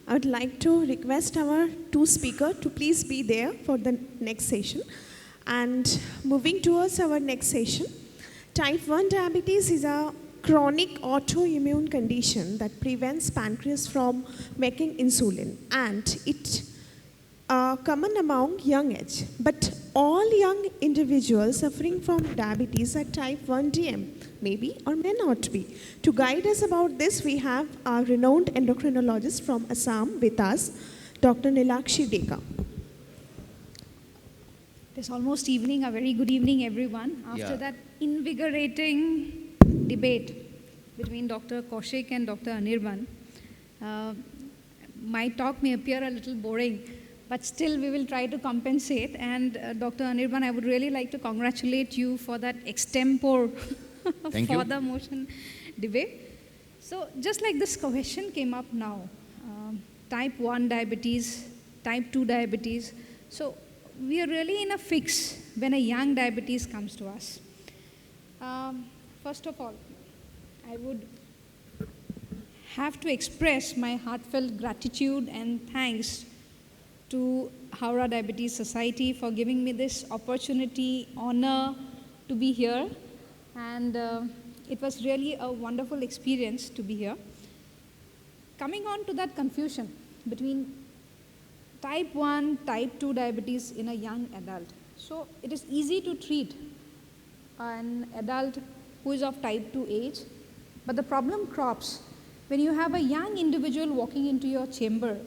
I would like to request our two speakers to please be there for the next session. And moving towards our next session, type 1 diabetes is a chronic autoimmune condition that prevents pancreas from making insulin, and it common among young age. But all young individuals suffering from diabetes are type 1 DM, maybe or may not be. To guide us about this, we have our renowned endocrinologist from Assam with us, Dr. Nilakshi Deka. It's almost evening. A very good evening, everyone. After that invigorating debate between Dr. Kaushik and Dr. Anirban, my talk may appear a little boring, but still we will try to compensate. And Dr. Anirban, I would really like to congratulate you for that extempore for the motion debate. So just like this question came up now, type 1 diabetes, type 2 diabetes. So we are really in a fix when a young diabetes comes to us. First of all, I would have to express my heartfelt gratitude and thanks to Howrah Diabetes Society for giving me this opportunity, honor to be here. And it was really a wonderful experience to be here. Coming on to that confusion between type 1, type 2 diabetes in a young adult. So it is easy to treat an adult who is of type 2 age, but the problem crops when you have a young individual walking into your chamber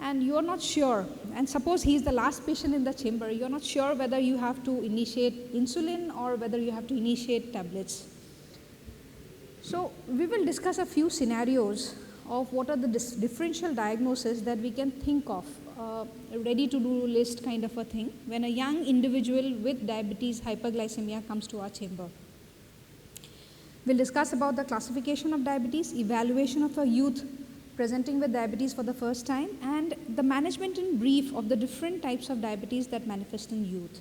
and you are not sure, and suppose he is the last patient in the chamber, you are not sure whether you have to initiate insulin or whether you have to initiate tablets. So we will discuss a few scenarios of what are the differential diagnoses that we can think of, a ready-to-do list kind of a thing, when a young individual with diabetes hyperglycemia comes to our chamber. We'll discuss about the classification of diabetes, evaluation of a youth presenting with diabetes for the first time, and the management in brief of the different types of diabetes that manifest in youth.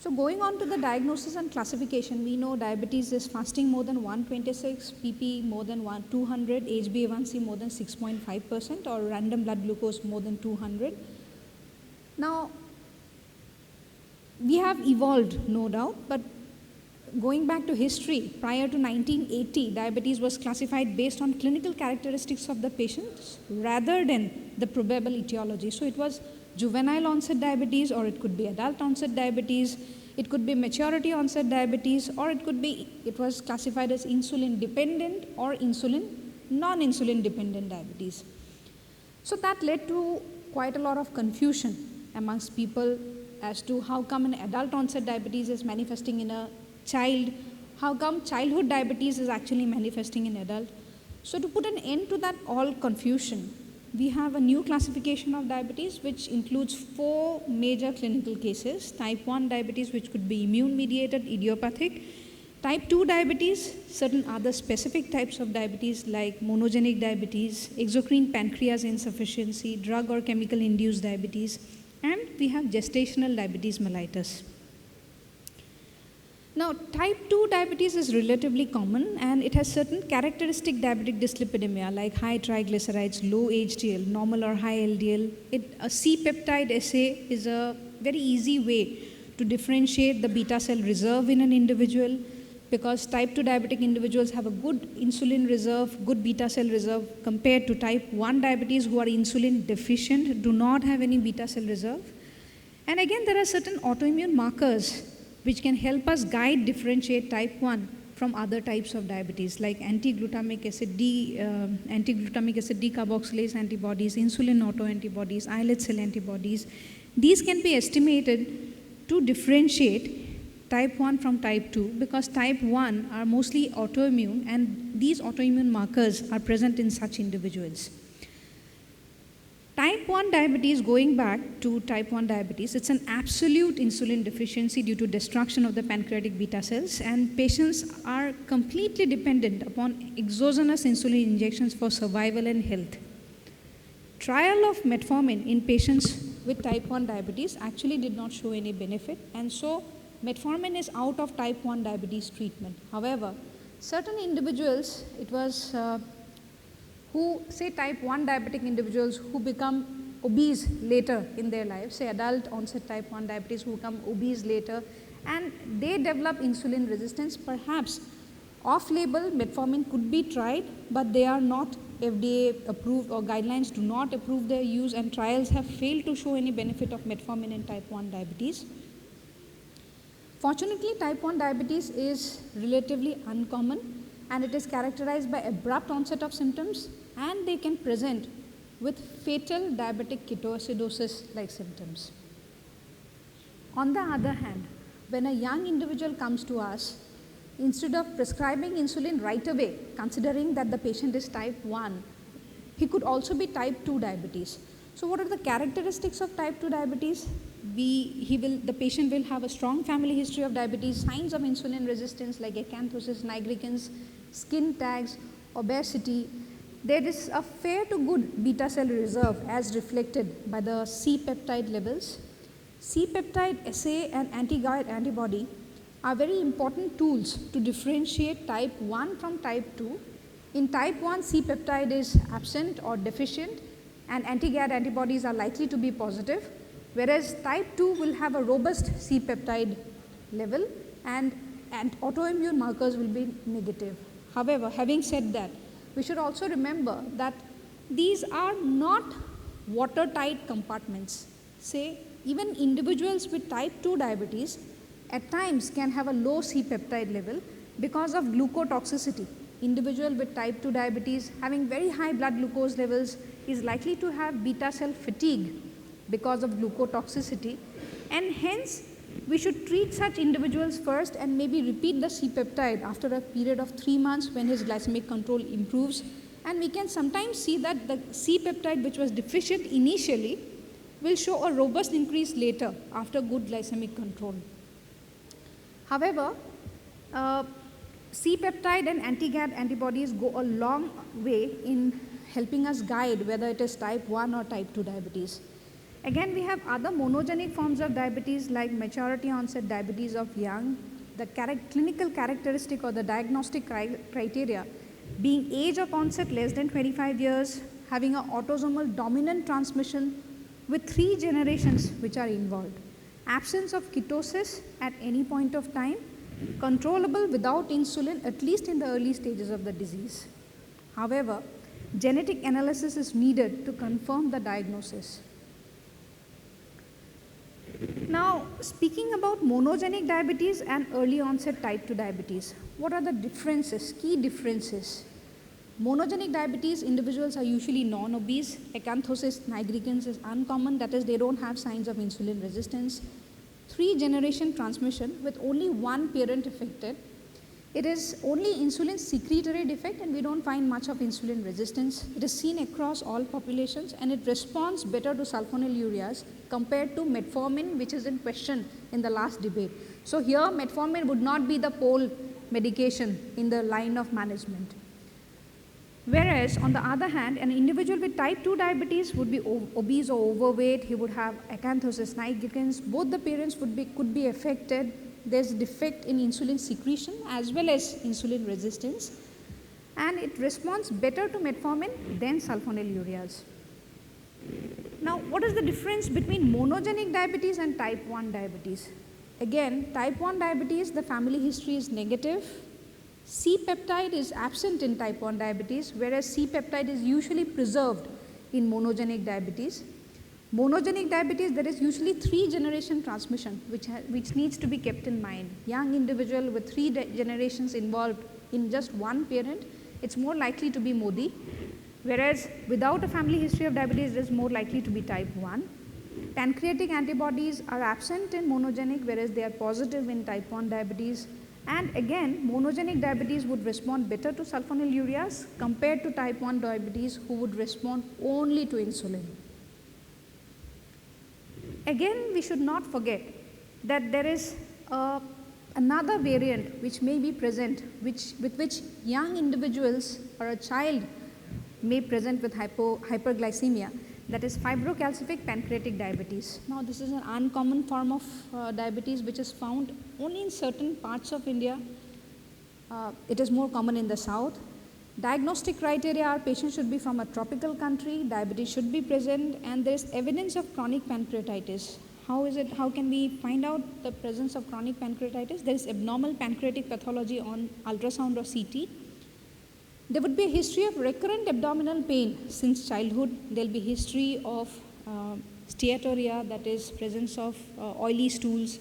So going on to the diagnosis and classification, we know diabetes is fasting more than 126, PP more than 200, HbA1c more than 6.5%, or random blood glucose more than 200. Now, we have evolved, no doubt, but going back to history, prior to 1980, diabetes was classified based on clinical characteristics of the patients rather than the probable etiology. So it was juvenile onset diabetes, or it could be adult onset diabetes, it could be maturity onset diabetes, or it was classified as insulin dependent or non-insulin dependent diabetes. So that led to quite a lot of confusion amongst people as to how come an adult onset diabetes is manifesting in a child, how come childhood diabetes is actually manifesting in adult. So to put an end to that all confusion, we have a new classification of diabetes which includes 4 major clinical cases: type 1 diabetes, which could be immune-mediated, idiopathic; type 2 diabetes, certain other specific types of diabetes like monogenic diabetes, exocrine pancreas insufficiency, drug or chemical-induced diabetes, and we have gestational diabetes mellitus. Now, type 2 diabetes is relatively common, and it has certain characteristic diabetic dyslipidemia like high triglycerides, low HDL, normal or high LDL. A C-peptide assay is a very easy way to differentiate the beta cell reserve in an individual, because type 2 diabetic individuals have a good insulin reserve, good beta cell reserve, compared to type 1 diabetes who are insulin deficient, do not have any beta cell reserve. And again, there are certain autoimmune markers which can help us differentiate type 1 from other types of diabetes, like anti-glutamic acid decarboxylase antibodies, insulin autoantibodies, islet cell antibodies. These can be estimated to differentiate type 1 from type 2, because type 1 are mostly autoimmune, and these autoimmune markers are present in such individuals. Type 1 diabetes, going back to type 1 diabetes, it's an absolute insulin deficiency due to destruction of the pancreatic beta cells, and patients are completely dependent upon exogenous insulin injections for survival and health. Trial of metformin in patients with type 1 diabetes actually did not show any benefit, and so metformin is out of type 1 diabetes treatment. However, certain individuals, it was who say type 1 diabetic individuals who become obese later in their life, say adult onset type 1 diabetes who become obese later, and they develop insulin resistance, perhaps off-label metformin could be tried, but they are not FDA approved, or guidelines do not approve their use, and trials have failed to show any benefit of metformin in type 1 diabetes. Fortunately, type 1 diabetes is relatively uncommon, and it is characterized by abrupt onset of symptoms, and they can present with fatal diabetic ketoacidosis like symptoms. On the other hand, when a young individual comes to us, instead of prescribing insulin right away, considering that the patient is type 1, he could also be type 2 diabetes. So what are the characteristics of type 2 diabetes? The patient will have a strong family history of diabetes, signs of insulin resistance like acanthosis nigricans, skin tags, obesity. There is a fair to good beta cell reserve as reflected by the C-peptide levels. C-peptide assay and anti-GAIR antibody are very important tools to differentiate type 1 from type 2. In type 1, C-peptide is absent or deficient, and anti-GAIR antibodies are likely to be positive, whereas type 2 will have a robust C-peptide level and autoimmune markers will be negative. However, having said that, we should also remember that these are not watertight compartments. Say, even individuals with type 2 diabetes at times can have a low C-peptide level because of glucotoxicity. Individual with type 2 diabetes having very high blood glucose levels is likely to have beta cell fatigue because of glucotoxicity, and hence we should treat such individuals first and maybe repeat the C-peptide after a period of 3 months when his glycemic control improves, and we can sometimes see that the C-peptide which was deficient initially will show a robust increase later after good glycemic control. However, C-peptide and anti-GAD antibodies go a long way in helping us guide whether it is type 1 or type 2 diabetes. Again, we have other monogenic forms of diabetes like maturity onset diabetes of young. The clinical characteristic or the diagnostic criteria being age of onset less than 25 years, having an autosomal dominant transmission with 3 generations which are involved, absence of ketosis at any point of time, controllable without insulin at least in the early stages of the disease. However, genetic analysis is needed to confirm the diagnosis. Now, speaking about monogenic diabetes and early onset type 2 diabetes, what are the differences, key differences? Monogenic diabetes individuals are usually non-obese. Acanthosis nigricans is uncommon, that is they don't have signs of insulin resistance. 3-generation transmission with only one parent affected. It is only insulin secretory defect and we don't find much of insulin resistance. It is seen across all populations and it responds better to sulfonylureas compared to metformin, which is in question in the last debate. So here metformin would not be the pole medication in the line of management. Whereas on the other hand, an individual with type 2 diabetes would be obese or overweight, he would have acanthosis nigricans, both the parents could be affected. There's defect in insulin secretion as well as insulin resistance, and it responds better to metformin than sulfonylureas. Now, what is the difference between monogenic diabetes and type 1 diabetes? Again, type 1 diabetes, the family history is negative. C-peptide is absent in type 1 diabetes, whereas C-peptide is usually preserved in monogenic diabetes. Monogenic diabetes, there is usually 3-generation transmission, which needs to be kept in mind. Young individual with 3 generations involved in just one parent, it's more likely to be MODY, whereas without a family history of diabetes, it is more likely to be type 1. Pancreatic antibodies are absent in monogenic, whereas they are positive in type 1 diabetes. And again, monogenic diabetes would respond better to sulfonylureas compared to type 1 diabetes who would respond only to insulin. Again, we should not forget that there is another variant which may be present, with which young individuals or a child may present with hyperglycemia, that is fibrocalcific pancreatic diabetes. Now, this is an uncommon form of diabetes which is found only in certain parts of India. It is more common in the south. Diagnostic criteria are patients should be from a tropical country, diabetes should be present, and there is evidence of chronic pancreatitis. How can we find out the presence of chronic pancreatitis? There is abnormal pancreatic pathology on ultrasound or CT. There would be a history of recurrent abdominal pain since childhood. There will be history of steatorrhea, that is presence of oily stools.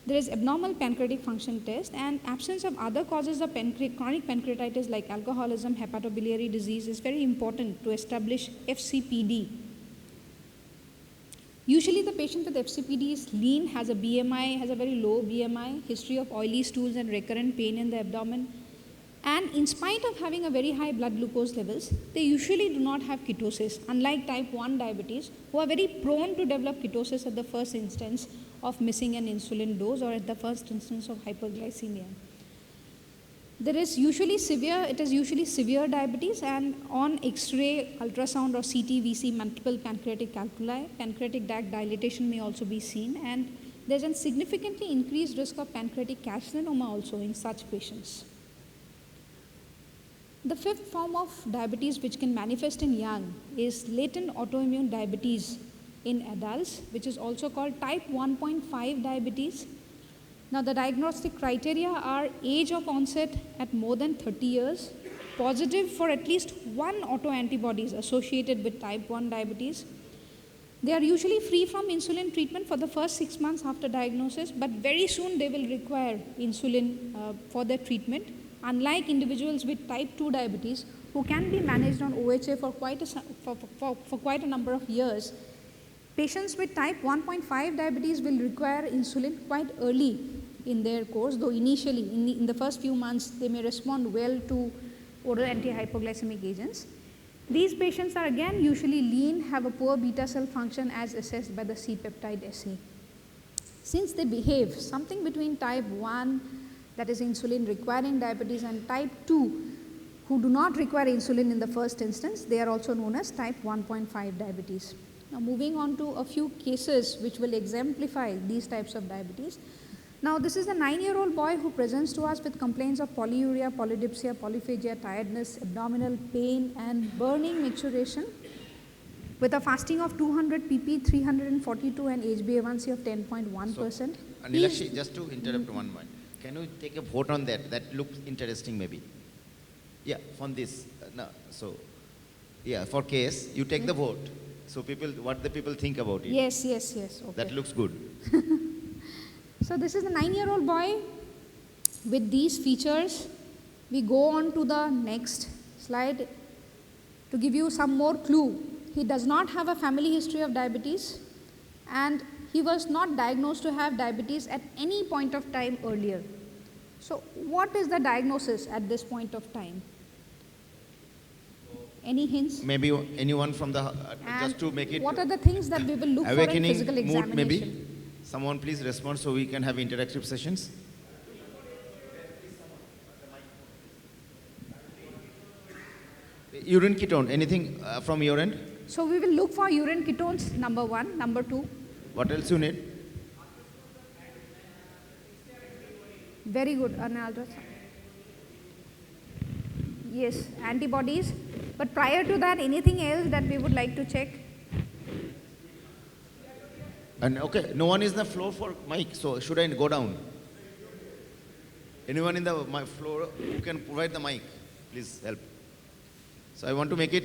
There is abnormal pancreatic function test, and absence of other causes of chronic pancreatitis like alcoholism, hepatobiliary disease is very important to establish FCPD. Usually the patient with FCPD is lean, has a BMI, has a very low BMI, history of oily stools and recurrent pain in the abdomen. And in spite of having a very high blood glucose levels, they usually do not have ketosis, unlike type 1 diabetes, who are very prone to develop ketosis at the first instance of missing an insulin dose or at the first instance of hyperglycemia. It is usually severe diabetes, and on X-ray, ultrasound or CT, we see multiple pancreatic calculi. Pancreatic duct dilatation may also be seen, and there's a significantly increased risk of pancreatic carcinoma also in such patients. The fifth form of diabetes which can manifest in young is latent autoimmune diabetes in adults, which is also called type 1.5 diabetes. Now, the diagnostic criteria are age of onset at more than 30 years, positive for at least one autoantibodies associated with type 1 diabetes. They are usually free from insulin treatment for the first 6 months after diagnosis, but very soon they will require insulin for their treatment, unlike individuals with type 2 diabetes who can be managed on OHA for quite a number of years. Patients with type 1.5 diabetes will require insulin quite early in their course, though initially, in the first few months, they may respond well to oral anti-hypoglycemic agents. These patients are again usually lean, have a poor beta cell function as assessed by the C-peptide assay. Since they behave something between type 1, that is insulin requiring diabetes, and type 2, who do not require insulin in the first instance, they are also known as type 1.5 diabetes. Now, moving on to a few cases which will exemplify these types of diabetes. Now, this is a 9-year-old boy who presents to us with complaints of polyuria, polydipsia, polyphagia, tiredness, abdominal pain, and burning micturition with a fasting of 200 pp, 342, and HbA1c of 10.1%. So, Nilakshi, just to interrupt one moment, can you take a vote on that? That looks interesting maybe. Yeah, on this. No, so, yeah, for case, you take the vote. So what the people think about it. Yes. Okay. That looks good. So this is the 9-year-old boy with these features. We go on to the next slide to give you some more clue. He does not have a family history of diabetes, and he was not diagnosed to have diabetes at any point of time earlier. So what is the diagnosis at this point of time? Any hints? Maybe anyone from the, just to make it. What are the things that we will look for in physical examination? Mood maybe? Someone please respond so we can have interactive sessions. Urine ketone, anything from your end? So we will look for urine ketones, number 1. Number 2? What else you need? Very good, an ultrasound. Yes, antibodies. But prior to that, anything else that we would like to check? And okay, no one is in the floor for mic, so should I go down? Anyone in the floor who can provide the mic? Please help. So I want to make it,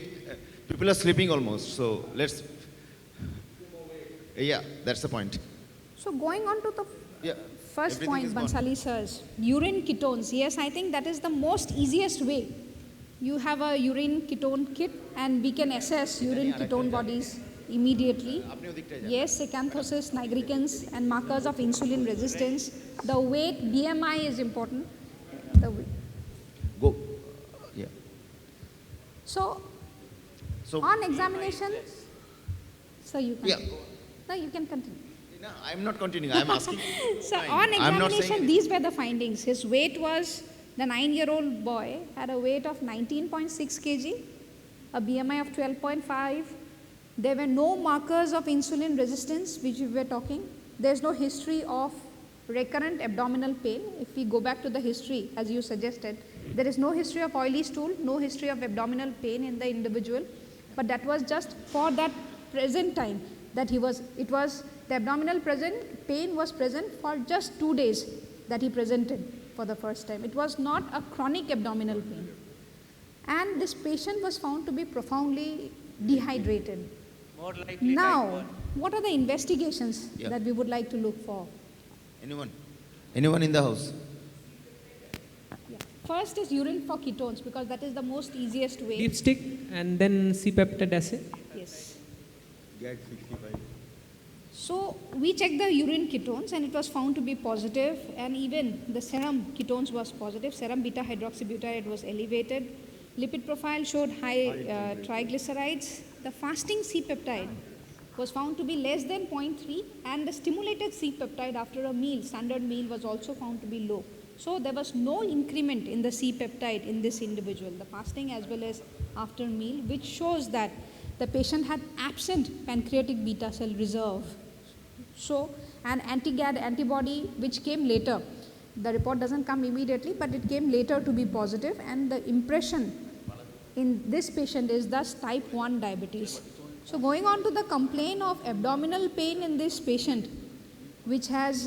people are sleeping almost, so let's, yeah, that's the point. So going on to the first point, Bansali sirs, urine ketones. Yes, I think that is the most easiest way. You have a urine ketone kit and we can assess urine ketone bodies immediately. Yes, acanthosis, nigricans, and markers of insulin resistance. The weight, BMI is important. The weight. Go. Yeah. So on examination, so you can. Yeah. No, you can continue. No, I'm not continuing. I'm asking. So on examination, these were the findings. His weight was, the 9-year-old boy had a weight of 19.6 kg, a BMI of 12.5. There were no markers of insulin resistance, which we were talking. There's no history of recurrent abdominal pain. If we go back to the history, as you suggested, There is no history of oily stool, no history of abdominal pain in the individual, but that was just for that present time that the abdominal pain was present for just 2 days that he presented for the first time. It was not a chronic abdominal pain. And this patient was found to be profoundly dehydrated. More likely Now, what are the investigations that we would like to look for? Anyone? Anyone in the house? First is urine for ketones, because that is the most easiest way. Dipstick and then C-peptide assay. Yes. So we checked the urine ketones and it was found to be positive, and even the serum ketones was positive. Serum beta hydroxybutyrate was elevated. Lipid profile showed high triglycerides. The fasting C-peptide was found to be less than 0.3, and the stimulated C-peptide after a meal, standard meal, was also found to be low. So there was no increment in the C-peptide in this individual, the fasting as well as after meal, which shows that the patient had absent pancreatic beta cell reserve. So an anti-GAD antibody which came later, the report doesn't come immediately, but it came later to be positive, and the impression in this patient is thus type 1 diabetes. So going on to the complaint of abdominal pain in this patient, which has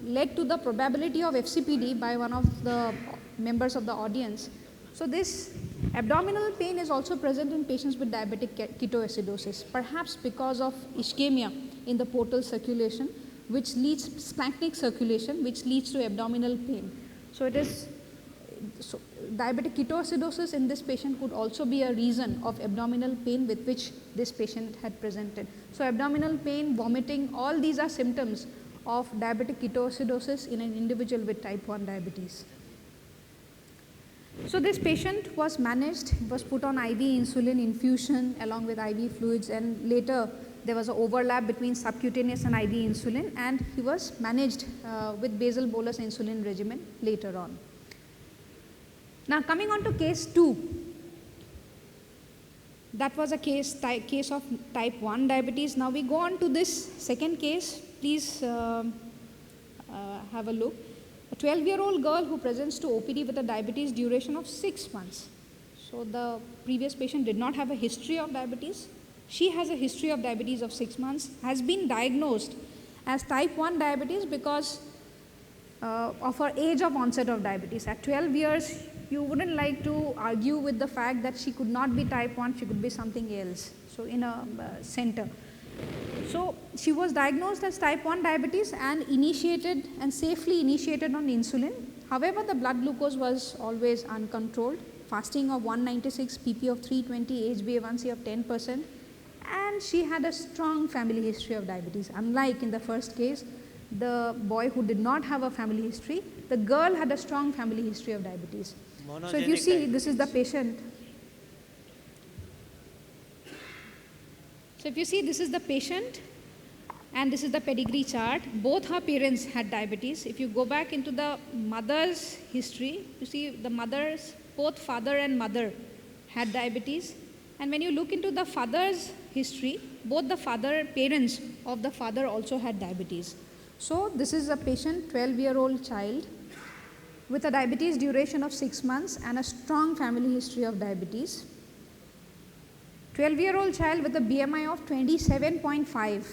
led to the probability of FCPD by one of the members of the audience. So this abdominal pain is also present in patients with diabetic ketoacidosis, perhaps because of ischemia in the portal circulation, which leads splanchnic circulation, which leads to abdominal pain. So diabetic ketoacidosis in this patient could also be a reason of abdominal pain with which this patient had presented. So abdominal pain, vomiting, all these are symptoms of diabetic ketoacidosis in an individual with type 1 diabetes. So this patient was managed, was put on IV insulin infusion along with IV fluids, and later there was an overlap between subcutaneous and IV insulin, and he was managed with basal bolus insulin regimen later on. Now coming on to case 2, that was a case of type 1 diabetes. Now we go on to this second case. Please have a look. A 12-year-old girl who presents to OPD with a diabetes duration of 6 months. So the previous patient did not have a history of diabetes. She has a history of diabetes of 6 months, has been diagnosed as type 1 diabetes because of her age of onset of diabetes. At 12 years, you wouldn't like to argue with the fact that she could not be type 1, she could be something else, so in a center. So she was diagnosed as type 1 diabetes and initiated and safely initiated on insulin. However, the blood glucose was always uncontrolled, fasting of 196, PP of 320, HbA1c of 10%, and she had a strong family history of diabetes. Unlike in the first case, the boy who did not have a family history, the girl had a strong family history of diabetes. So if you see, this is the patient. So if you see, this is the patient and this is the pedigree chart. Both her parents had diabetes. If you go back into the mother's history, you see the mothers, both father and mother had diabetes. And when you look into the father's history, both the parents of the father also had diabetes. So this is a patient, 12-year-old child with a diabetes duration of 6 months and a strong family history of diabetes. 12-year-old child with a BMI of 27.5.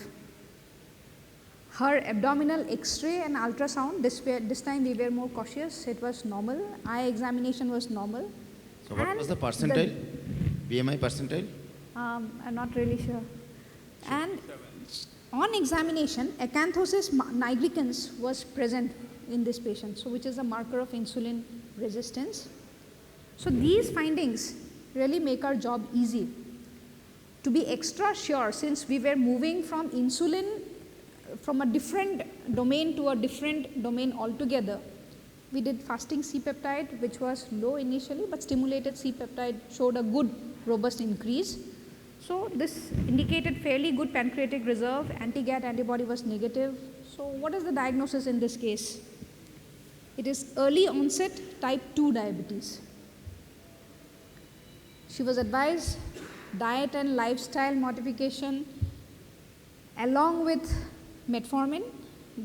Her abdominal X-ray and ultrasound, this time we were more cautious, it was normal. Eye examination was normal. So what was the percentile? BMI percentile? I'm not really sure. And on examination, acanthosis nigricans was present in this patient, so which is a marker of insulin resistance. So these findings really make our job easy. To be extra sure, since we were moving from insulin from a different domain to a different domain altogether, we did fasting C-peptide, which was low initially, but stimulated C-peptide showed a good, robust increase. So this indicated fairly good pancreatic reserve. Anti-GAD antibody was negative. So what is the diagnosis in this case? It is early onset type 2 diabetes. She was advised diet and lifestyle modification along with metformin,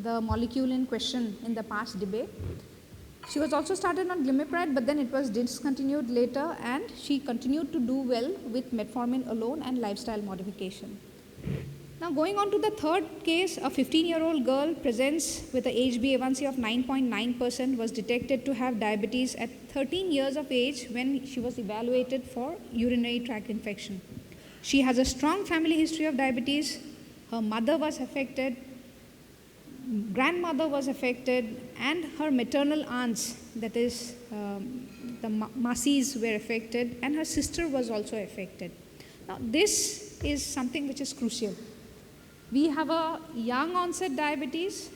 the molecule in question in the past debate. She was also started on glimepiride, but then it was discontinued later, and she continued to do well with metformin alone and lifestyle modification. Now, going on to the third case, a 15-year-old girl presents with a HbA1c of 9.9%, was detected to have diabetes at 13 years of age when she was evaluated for urinary tract infection. She has a strong family history of diabetes. Her mother was affected, grandmother was affected, and her maternal aunts, that is, the Masis, were affected, and her sister was also affected. Now, this is something which is crucial. We have a young onset diabetes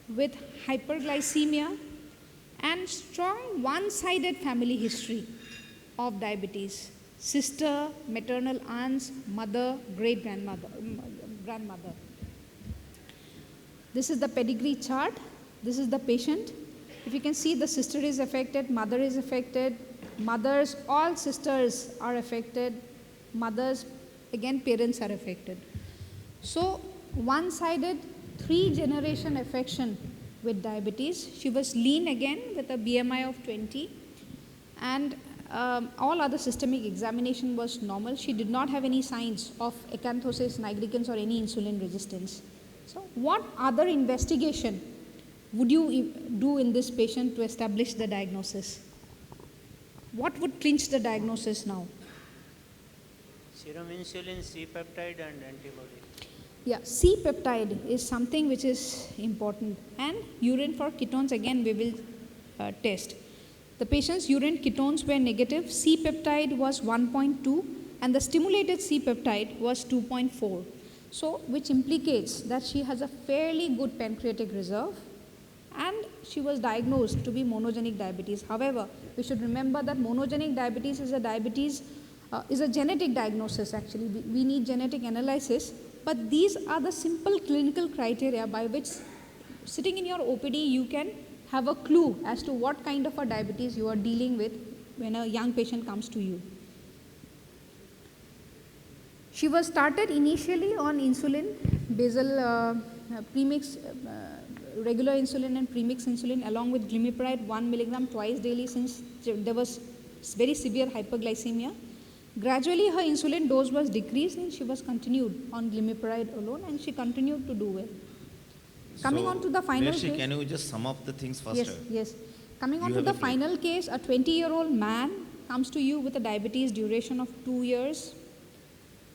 with hyperglycemia and strong one-sided family history of diabetes. Sister, maternal aunts, mother, great-grandmother, grandmother. This is the pedigree chart. This is the patient. If you can see, the sister is affected, mother is affected, mothers, all sisters are affected, mothers, again, parents are affected. So, one-sided, 3-generation affection with diabetes. She was lean again with a BMI of 20, and all other systemic examination was normal. She did not have any signs of acanthosis nigricans or any insulin resistance. So, what other investigation would you do in this patient to establish the diagnosis? What would clinch the diagnosis now? Serum insulin, C-peptide and antibody. Yeah, C-peptide is something which is important, and urine for ketones again we will test. The patient's urine ketones were negative, C-peptide was 1.2 and the stimulated C-peptide was 2.4. So, which implicates that she has a fairly good pancreatic reserve and she was diagnosed to be monogenic diabetes. However, we should remember that monogenic diabetes is a genetic diagnosis actually. We need genetic analysis, but these are the simple clinical criteria by which, sitting in your OPD, you can have a clue as to what kind of a diabetes you are dealing with when a young patient comes to you. She was started initially on insulin, basal premix, regular insulin and premix insulin along with glimepiride 1 milligram twice daily since there was very severe hyperglycemia. Gradually her insulin dose was decreased and she was continued on glimepiride alone and she continued to do well. Coming on to the final case. Can you just sum up the things first? Yes. Coming on to the final case, a 20-year-old man comes to you with a diabetes duration of 2 years.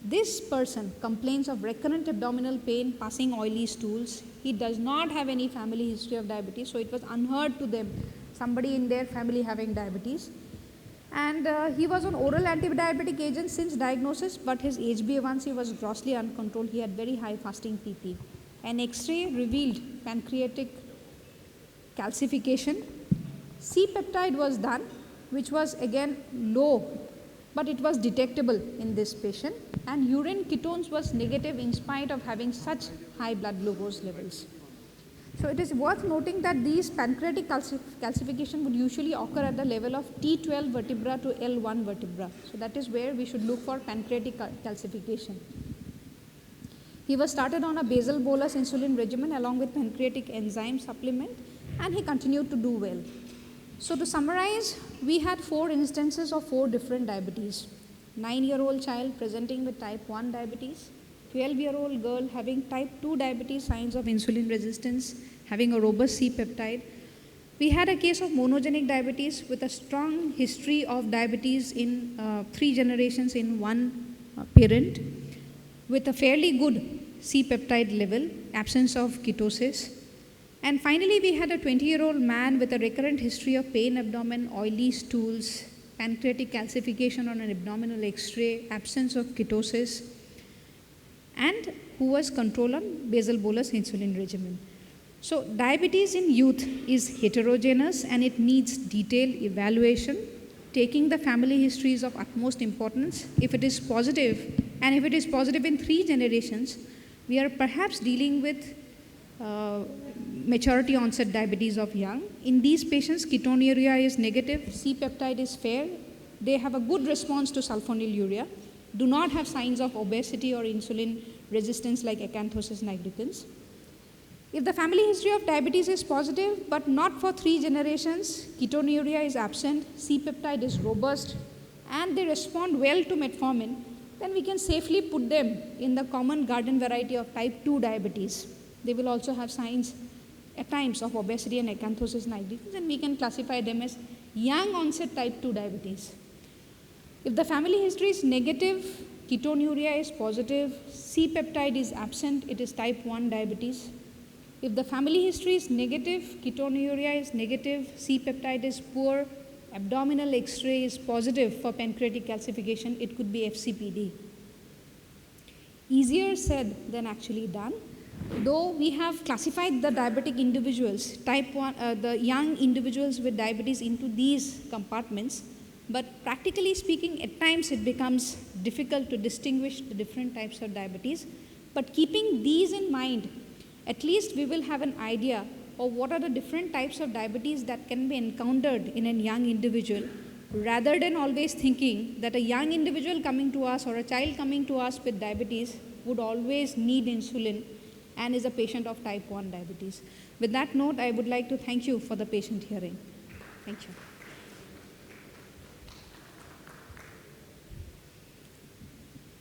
This person complains of recurrent abdominal pain, passing oily stools. He does not have any family history of diabetes, so it was unheard to them, somebody in their family having diabetes. And he was on oral anti-diabetic agents since diagnosis, but his HbA1c was grossly uncontrolled. He had very high fasting PP. An X-ray revealed pancreatic calcification. C-peptide was done, which was again low, but it was detectable in this patient, and urine ketones was negative in spite of having such high blood glucose levels. So it is worth noting that these pancreatic calcification would usually occur at the level of T12 vertebra to L1 vertebra. So that is where we should look for pancreatic calcification. He was started on a basal bolus insulin regimen along with pancreatic enzyme supplement, and he continued to do well. So to summarize, we had 4 instances of 4 different diabetes. 9-year-old child presenting with type 1 diabetes, 12-year-old girl having type 2 diabetes, signs of insulin resistance, having a robust C-peptide. We had a case of monogenic diabetes with a strong history of diabetes in 3 generations in one parent, with a fairly good C-peptide level, absence of ketosis. And finally, we had a 20-year-old man with a recurrent history of pain abdomen, oily stools, pancreatic calcification on an abdominal X-ray, absence of ketosis, and who was controlled on basal bolus insulin regimen. So diabetes in youth is heterogeneous and it needs detailed evaluation. Taking the family history is of utmost importance. If it is positive, and if it is positive in 3 generations, we are perhaps dealing with maturity onset diabetes of young. In these patients, ketonuria is negative, C-peptide is fair, they have a good response to sulfonylurea, do not have signs of obesity or insulin resistance like acanthosis nigricans. If the family history of diabetes is positive, but not for 3 generations, ketonuria is absent, C-peptide is robust, and they respond well to metformin, then we can safely put them in the common garden variety of type 2 diabetes. They will also have signs at times of obesity and acanthosis nigricans, and we can classify them as young onset type 2 diabetes. If the family history is negative, ketonuria is positive, C-peptide is absent, it is type 1 diabetes. If the family history is negative, ketonuria is negative, C-peptide is poor, abdominal X-ray is positive for pancreatic calcification, it could be FCPD. Easier said than actually done. Though we have classified the diabetic individuals, type 1, the young individuals with diabetes into these compartments, but practically speaking, at times it becomes difficult to distinguish the different types of diabetes. But keeping these in mind, at least we will have an idea of what are the different types of diabetes that can be encountered in a young individual, rather than always thinking that a young individual coming to us or a child coming to us with diabetes would always need insulin and is a patient of type 1 diabetes. With that note, I would like to thank you for the patient hearing. Thank you.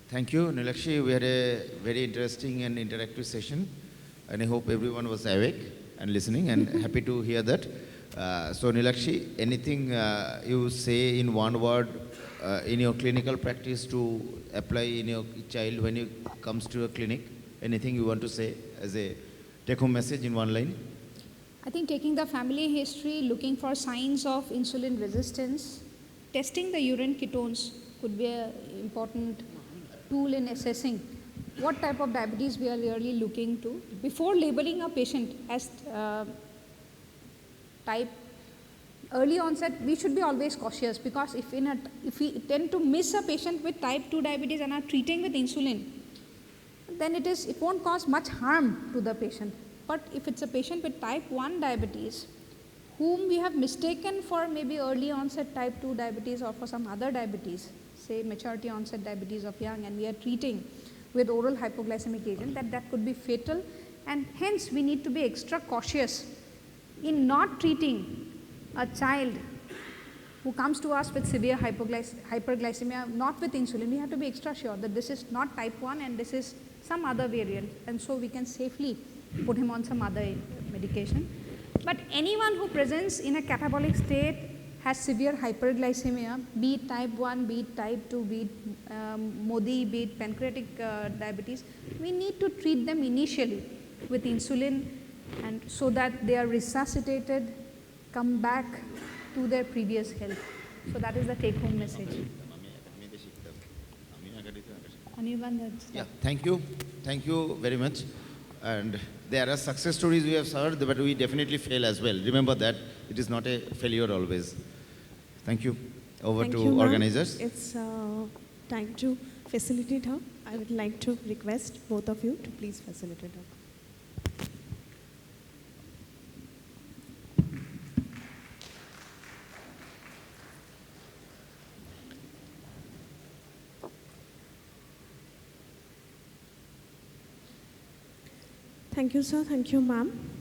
Thank you, Nilakshi. We had a very interesting and interactive session, and I hope everyone was awake and listening, and happy to hear that. So, Nilakshi, anything you say in one word in your clinical practice to apply in your child when he comes to your clinic? Anything you want to say as a take-home message in one line? I think taking the family history, looking for signs of insulin resistance, testing the urine ketones could be an important tool in assessing what type of diabetes we are really looking to. Before labeling a patient as type early onset, we should be always cautious, because if we tend to miss a patient with type 2 diabetes and are treating with insulin, then it won't cause much harm to the patient. But if it's a patient with type 1 diabetes, whom we have mistaken for maybe early onset type 2 diabetes or for some other diabetes, say maturity onset diabetes of young, and we are treating with oral hypoglycemic agent, that could be fatal, and hence we need to be extra cautious in not treating a child who comes to us with severe hyperglycemia, not with insulin. We have to be extra sure that this is not type 1 and this is some other variant, and so we can safely put him on some other medication. But anyone who presents in a catabolic state, has severe hyperglycemia, be it type 1, be it type 2, be it MODY, be it pancreatic diabetes, we need to treat them initially with insulin, and so that they are resuscitated, come back to their previous health. So that is the take-home message. Yeah, thank you very much. And there are success stories we have heard, but we definitely fail as well. Remember that it is not a failure always. Thank you. Over Thank to you, ma'am. organizers. It's time to facilitate her. I would like to request both of you to please facilitate her. Thank you, sir. Thank you, ma'am.